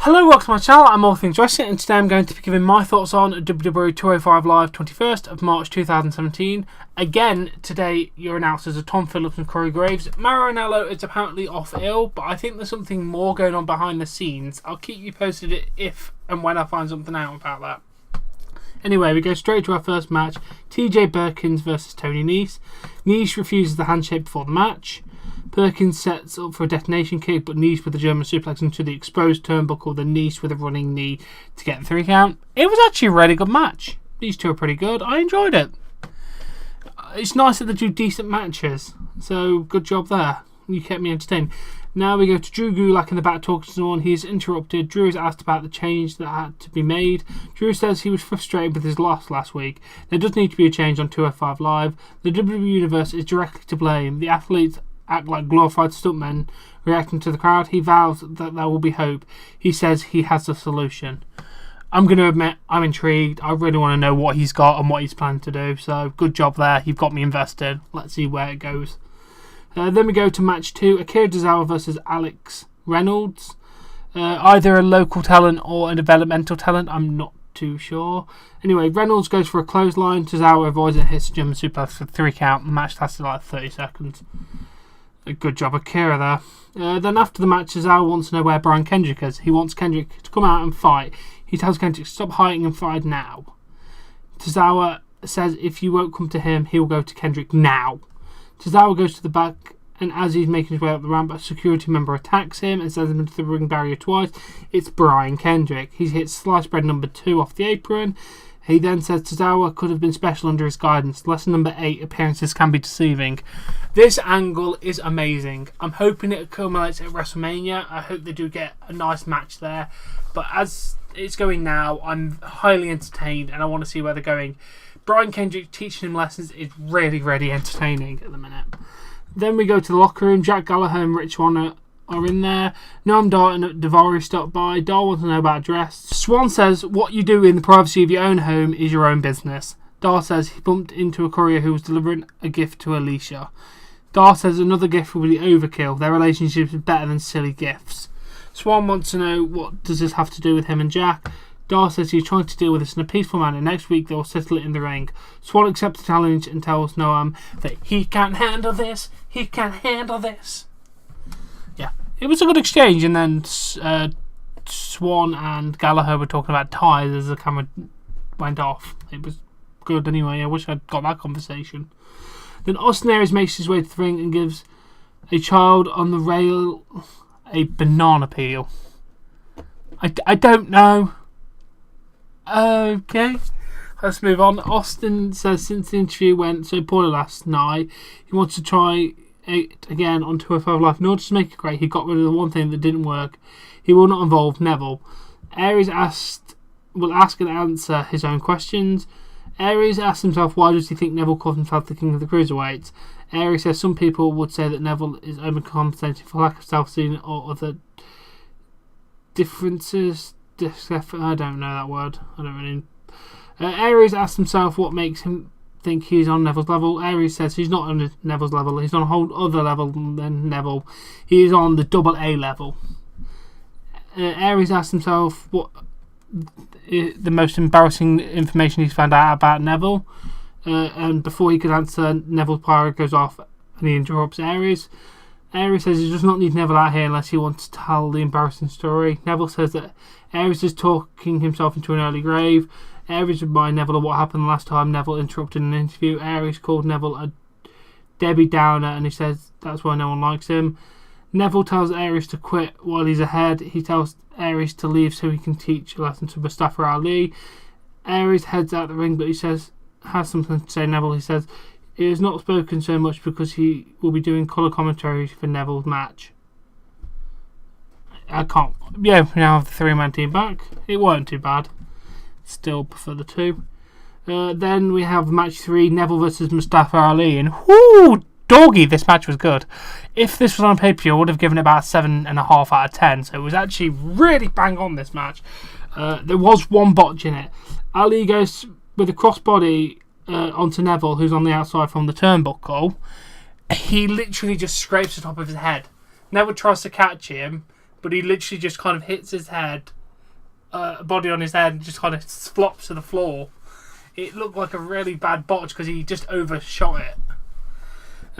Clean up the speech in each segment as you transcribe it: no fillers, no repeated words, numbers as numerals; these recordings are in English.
Hello, welcome to my channel. I'm All Things Wrestling, and today I'm going to be giving my thoughts on WWE 205 Live 21st of March 2017. Again, today your announcers are Tom Phillips and Corey Graves. Mauro Ranallo is apparently off ill, but I think there's something more going on behind the scenes. I'll keep you posted if and when I find something out about that. Anyway, we go straight to our first match. TJ Perkins versus Tony Nese. Nese refuses the handshake before the match. Perkins sets up for a detonation kick, but Nese with a German suplex into the exposed turnbuckle, then Nese with a running knee to get the 3 count. It was actually a really good match. These two are pretty good. I enjoyed it. It's nice that they do decent matches, so good job there. You kept me entertained. Now we go to Drew Gulak in the back talking to someone. He is interrupted. Drew is asked about the change that had to be made. Drew says he was frustrated with his loss last week. There does need to be a change on 205 Live. The WWE Universe is directly to blame. The athletes act like glorified stuntmen reacting to the crowd. He vows that there will be hope. He says he has the solution. I'm going to admit I'm intrigued. I really want to know what he's got and what he's planning to do. So good job there. You've got me invested. Let's see where it goes. Then we go to match 2. Akira Tozawa versus Alex Reynolds. Either a local talent or a developmental talent. I'm not too sure. Anyway, Reynolds goes for a clothesline. Tozawa avoids it, hits a German suplex for 3 count. The match lasted like 30 seconds. A good job, Akira there. Then after the match, Tozawa wants to know where Brian Kendrick is. He wants Kendrick to come out and fight. He tells Kendrick to stop hiding and fight now. Tozawa says if you won't come to him, he will go to Kendrick now. Tozawa goes to the back, and as he's making his way up the ramp, a security member attacks him and sends him into the ring barrier twice. It's Brian Kendrick. He hits sliced bread number 2 off the apron. He then says Tozawa could have been special under his guidance. Lesson number 8, appearances can be deceiving. This angle is amazing. I'm hoping it accumulates at WrestleMania. I hope they do get a nice match there. But as it's going now, I'm highly entertained and I want to see where they're going. Brian Kendrick teaching him lessons is really, really entertaining at the minute. Then we go to the locker room. Jack Gallagher and Rich Swann are in there. Noam Dar and Daivari stop by. Dar wants to know about dress. Swan says what you do in the privacy of your own home is your own business. Dar says he bumped into a courier who was delivering a gift to Alicia. Dar says another gift will be overkill. Their relationship is better than silly gifts. Swan wants to know what does this have to do with him and Jack. Dar says he's trying to deal with this in a peaceful manner. Next week they will settle it in the ring. Swan accepts the challenge and tells Noam that he can't handle this. He can't handle this. Yeah, it was a good exchange, and then Swan and Gallagher were talking about ties as the camera went off. It was good anyway. I wish I'd got that conversation. Then Austin Aries makes his way to the ring and gives a child on the rail a banana peel. I don't know. Okay, let's move on. Austin says since the interview went so poorly last night, he wants to try it again on 205 Live. In order to make it great, he got rid of the one thing that didn't work. He will not involve Neville. Aries will ask and answer his own questions. Aries asks himself why does he think Neville calls himself the king of the cruiserweights. Aries says some people would say that Neville is overcompensating for lack of self-esteem or other differences. I don't know that word. I don't really. Aries asks himself what makes him think he's on Neville's level. Aries says he's not on Neville's level. He's on a whole other level than Neville. He is on the AA level. Aries asks himself what the most embarrassing information he's found out about Neville. And before he could answer, Neville's pyro goes off and he interrupts Aries. Aries says he does not need Neville out here unless he wants to tell the embarrassing story. Neville says that Aries is talking himself into an early grave. Aries reminded Neville of what happened last time Neville interrupted an interview. Aries called Neville a Debbie Downer and he says that's why no one likes him. Neville tells Aries to quit while he's ahead. He tells Aries to leave so he can teach a lesson to Mustafa Ali. Aries heads out the ring but he says has something to say Neville. He says he has not spoken so much because he will be doing colour commentary for Neville's match. I can't. Yeah, we now have the 3-man team back. It weren't too bad. Still prefer the 2. Then we have match 3, Neville versus Mustafa Ali. And whoo, doggy, this match was good. If this was on pay-per-view, I would have given it about 7.5 out of 10. So it was actually really bang on, this match. There was one botch in it. Ali goes with a crossbody onto Neville, who's on the outside from the turnbuckle. He literally just scrapes the top of his head. Neville tries to catch him, but he literally just kind of hits his head, body on his head, and just kind of flops to the floor. It looked like a really bad botch because he just overshot it.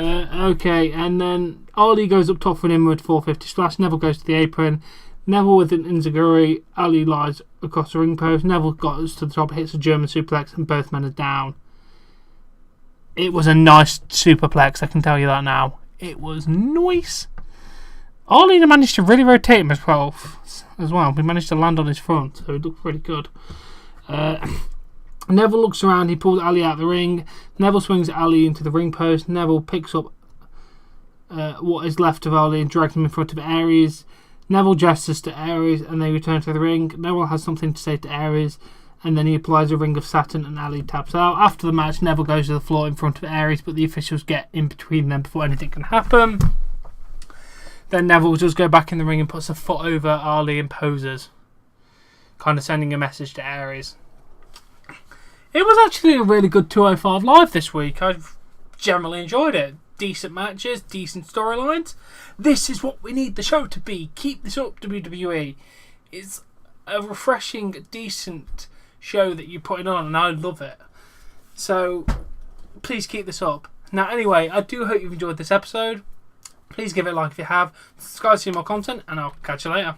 Okay, and then Ali goes up top for an inward 450 splash. Neville goes to the apron. Neville with an enziguri. Ali lies across the ring post. Neville goes to the top, hits a German suplex, and both men are down. It was a nice superplex, I can tell you that now. It was nice. Ali managed to really rotate him as well. We managed to land on his front, so it looked pretty good. Neville looks around, he pulls Ali out of the ring. Neville swings Ali into the ring post. Neville picks up what is left of Ali and drags him in front of Aries. Neville gestures to Aries and they return to the ring. Neville has something to say to Aries and then he applies a ring of Saturn and Ali taps out. After the match, Neville goes to the floor in front of Aries, but the officials get in between them before anything can happen. Then Neville does go back in the ring and puts a foot over Ali and poses, kind of sending a message to Aries. It was actually a really good 205 Live this week. I generally enjoyed it. Decent matches, decent storylines. This is what we need the show to be. Keep this up, WWE. It's a refreshing, decent show that you're putting on, and I love it. So, please keep this up. Now, anyway, I do hope you've enjoyed this episode. Please give it a like if you have. Subscribe to see more content, and I'll catch you later.